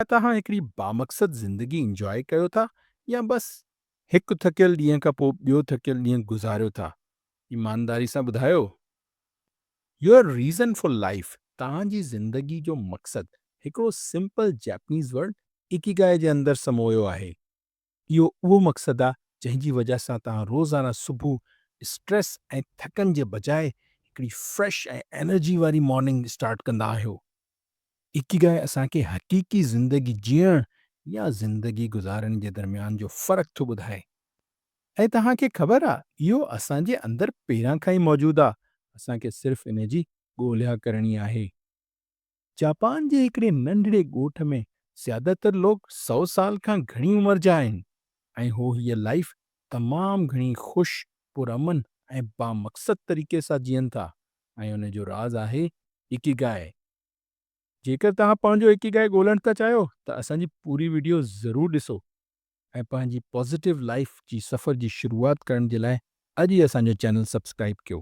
तव्हां हिकिड़ी बामक़सद ज़िंदगी एन्जॉय कयो था या बस हिकु थकियल ॾींहं खां पोइ ॿियो थकियल ॾींहुं गुज़ारियो था? ईमानदारी सां ॿुधायो। योर रीज़न फॉर लाइफ, तव्हांजी ज़िंदगी जो मक़सदु हिकिड़ो सिंपल जैपनीज़ वर्ड इकिगाई जे अंदरि समोयो आहे। इहो उहो मक़सदु आहे जंहिं जी वजह सां तव्हां रोज़ाना सुबुह स्ट्रेस ऐं थकनि जे बजाइ हिकिड़ी फ्रेश ऐं एनर्जी वारी मॉर्निंग स्टार्ट कंदा आहियो। इकिगाई असांखे हक़ीक़ी ज़िंदगी जीअण या ज़िंदगी गुज़ारण जे दरमियान जो फ़र्क़ु थो ॿुधाए। ऐं तव्हांखे ख़बर आहे, इहो असांजे अंदरि पहिरां खां ई मौजूदु आहे। असांखे सिर्फ़ु इन जी ॻोल्हा करणी आहे। जापान जे हिकिड़े नंढिड़े ॻोठ में ज़्यादातर लोग 100 साल खां घणी उमिरि जा आहिनि ऐं हो हीअ लाइफ़ तमामु घणी ख़ुशि, पुरअमन ऐं बामक़सद तरीक़े सां जीअनि था ऐं उन जो राज़ आहे इकिगाई। जेकर तव्हां पंहिंजो इकिगाई ॻोल्हण था चाहियो, त असांजी पूरी वीडियो ज़रूरु ॾिसो ऐं पंहिंजी पॉज़िटिव लाइफ़ जी सफ़र जी शुरूआत करण जे लाइ अॼु ई असांजो चैनल सब्सक्राइब कयो।